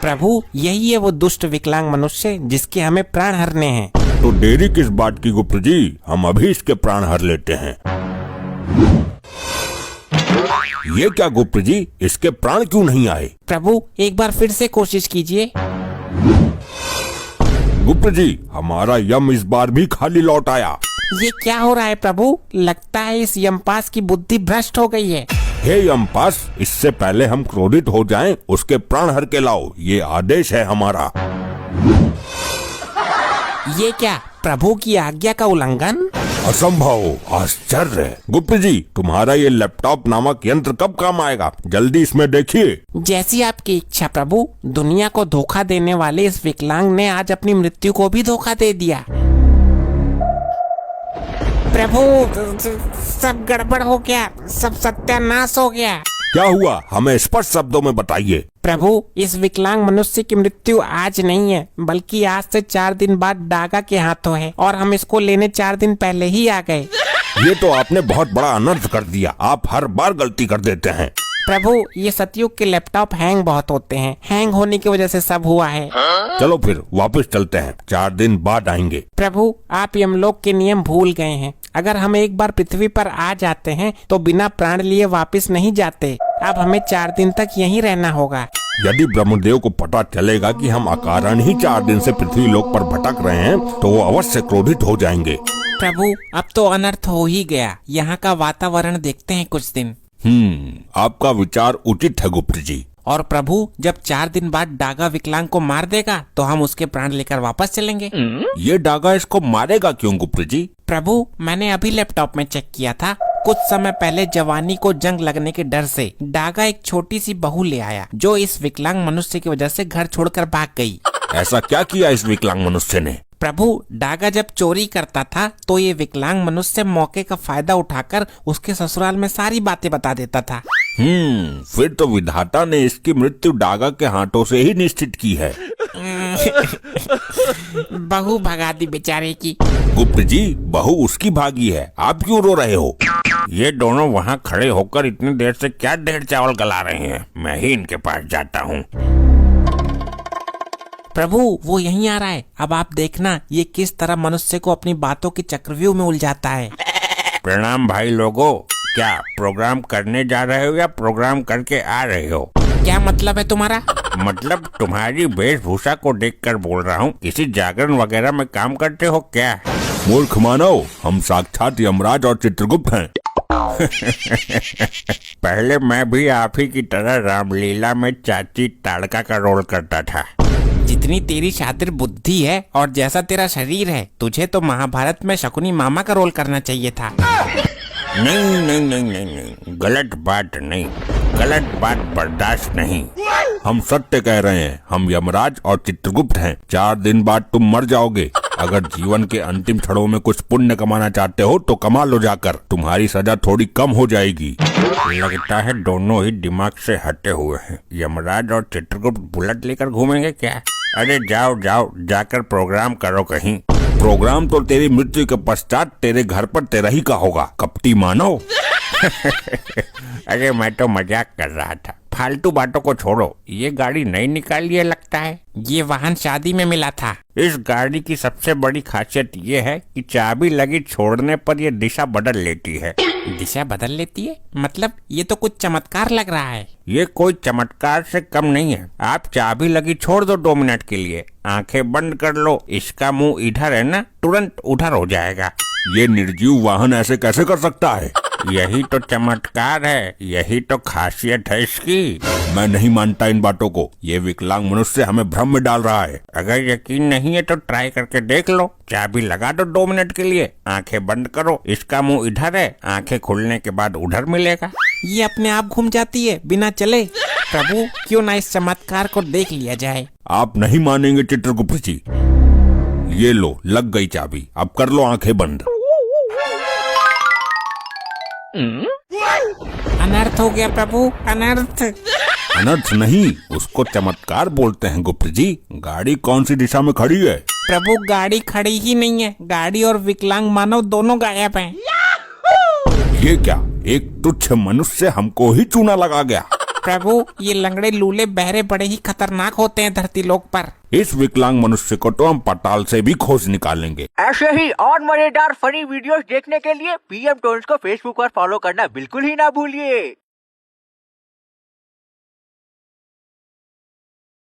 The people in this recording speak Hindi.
प्रभु यही है वो दुष्ट विकलांग मनुष्य जिसके हमें प्राण हरने हैं। तो देरी किस बात की गुप्त जी, हम अभी इसके प्राण हर लेते हैं। ये क्या गुप्त जी, इसके प्राण क्यों नहीं आए? प्रभु एक बार फिर से कोशिश कीजिए। गुप्त जी, हमारा यम इस बार भी खाली लौट आया। ये क्या हो रहा है प्रभु? लगता है इस यमपास की बुद्धि भ्रष्ट हो गई है। हे यमपास, इससे पहले हम क्रोधित हो जाएं, उसके प्राण हर के लाओ, ये आदेश है हमारा। ये क्या प्रभु की आज्ञा का उल्लंघन? असंभव, आश्चर्य। गुप्त जी, तुम्हारा ये लैपटॉप नामक यंत्र कब काम आएगा? जल्दी इसमें देखिए। जैसी आपकी इच्छा प्रभु। दुनिया को धोखा देने वाले इस विकलांग ने आज अपनी मृत्यु को भी धोखा दे दिया। प्रभु सब गड़बड़ हो गया, सब सत्यानाश हो गया। क्या हुआ, हमें स्पष्ट शब्दों में बताइए। प्रभु इस विकलांग मनुष्य की मृत्यु आज नहीं है, बल्कि आज से 4 दिन बाद डागा के हाथों है, और हम इसको लेने 4 दिन पहले ही आ गए। ये तो आपने बहुत बड़ा अनर्थ कर दिया। आप हर बार गलती कर देते हैं। प्रभु ये सतयुग के लैपटॉप हैंग बहुत होते हैं, हैंग होने की वजह से सब हुआ है। चलो फिर वापस चलते हैं, 4 दिन बाद आएंगे। प्रभु आप यमलोक के नियम भूल गए हैं। अगर हम एक बार पृथ्वी पर आ जाते हैं तो बिना प्राण लिए वापस नहीं जाते। अब हमें 4 दिन तक यहीं रहना होगा। यदि ब्रह्मदेव को पता चलेगा कि हम अकारण ही 4 दिन से पृथ्वी लोक पर भटक रहे हैं तो वो अवश्य क्रोधित हो जाएंगे। प्रभु अब तो अनर्थ हो ही गया। यहाँ का वातावरण देखते हैं कुछ दिन। आपका विचार उचित है गुप्त जी। और प्रभु जब 4 दिन बाद डागा विकलांग को मार देगा तो हम उसके प्राण लेकर वापस चलेंगे। ये डागा इसको मारेगा क्यों गुप्त जी? प्रभु मैंने अभी लैपटॉप में चेक किया था। कुछ समय पहले जवानी को जंग लगने के डर से डागा एक छोटी सी बहू ले आया, जो इस विकलांग मनुष्य की वजह से घर छोड़कर भाग गई। ऐसा क्या किया इस विकलांग मनुष्य ने? प्रभु डागा जब चोरी करता था तो ये विकलांग मनुष्य मौके का फायदा उठाकर उसके ससुराल में सारी बातें बता देता था। फिर तो विधाता ने इसकी मृत्यु डागा के हाथों से ही निश्चित की है। बहू भगा दी बेचारे की। गुप्त जी, बहू उसकी भागी है, आप क्यों रो रहे हो? ये दोनों वहाँ खड़े होकर इतनी देर से क्या ढेर चावल गला रहे हैं? मैं ही इनके पास जाता हूँ। प्रभु वो यहीं आ रहा है। अब आप देखना ये किस तरह मनुष्य को अपनी बातों की चक्रव्यूह में उलझाता है। प्रणाम भाई लोगों। क्या प्रोग्राम करने जा रहे हो या प्रोग्राम करके आ रहे हो? क्या मतलब है तुम्हारा? मतलब तुम्हारी वेशभूषा को देखकर बोल रहा हूँ। किसी जागरण वगैरह में काम करते हो क्या? मूर्ख मानव, हम साक्षात यमराज और चित्रगुप्त हैं। पहले मैं भी आप ही की तरह रामलीला में चाची ताड़का का रोल करता था। जितनी तेरी शातिर बुद्धि है और जैसा तेरा शरीर है, तुझे तो महाभारत में शकुनी मामा का रोल करना चाहिए था। नहीं नहीं नहीं नहीं नहीं, गलत बात नहीं, गलत बात बर्दाश्त नहीं। हम सत्य कह रहे हैं। हम यमराज और चित्रगुप्त हैं। 4 दिन बाद तुम मर जाओगे। अगर जीवन के अंतिम क्षणों में कुछ पुण्य कमाना चाहते हो तो कमा लो जाकर। तुम्हारी सजा थोड़ी कम हो जाएगी। लगता है दोनों ही दिमाग से हटे हुए हैं। यमराज और चित्रगुप्त बुलेट लेकर घूमेंगे क्या? अरे जाओ जाओ, जाकर प्रोग्राम करो कहीं। प्रोग्राम तो तेरी मृत्यु के पश्चात तेरे घर पर तेरा ही का होगा, कपटी मानव। अरे मैं तो मजाक कर रहा था। फालतू बातों को छोड़ो। ये गाड़ी नई निकाली है लगता है। ये वाहन शादी में मिला था। इस गाड़ी की सबसे बड़ी खासियत ये है कि चाबी लगी छोड़ने पर ये दिशा बदल लेती है। दिशा बदल लेती है? मतलब ये तो कुछ चमत्कार लग रहा है। ये कोई चमत्कार से कम नहीं है। आप चाबी लगी छोड़ दो 2 मिनट के लिए, आंखें बंद कर लो, इसका मुंह इधर है ना, तुरंत उधर हो जाएगा। ये निर्जीव वाहन ऐसे कैसे कर सकता है? यही तो चमत्कार है, यही तो खासियत है इसकी। मैं नहीं मानता इन बातों को। ये विकलांग मनुष्य हमें भ्रम में डाल रहा है। अगर यकीन नहीं है तो ट्राई करके देख लो। चाबी लगा दो 2 मिनट के लिए, आंखें बंद करो, इसका मुंह इधर है, आंखें खुलने के बाद उधर मिलेगा। ये अपने आप घूम जाती है बिना चले। प्रभु क्यों ना इस चमत्कार को देख लिया जाए। आप नहीं मानेंगे चित्रगुप्त जी। ये लो, लग गई चाबी। अब कर लो आंखें बंद। अनर्थ हो गया प्रभु, अनर्थ। अनर्थ नहीं, उसको चमत्कार बोलते हैं गुप्त जी। गाड़ी कौन सी दिशा में खड़ी है? प्रभु गाड़ी खड़ी ही नहीं है। गाड़ी और विकलांग मानव दोनों गायब हैं। ये क्या, एक तुच्छ मनुष्य हमको ही चूना लगा गया। प्रभु, ये लंगड़े लूले बहरे बड़े ही खतरनाक होते हैं धरती लोक पर। इस विकलांग मनुष्य को तो हम पताल से भी खोज निकालेंगे। ऐसे ही और मजेदार फनी वीडियोस देखने के लिए PM टोन्स को फेसबुक पर फॉलो करना बिल्कुल ही ना भूलिए।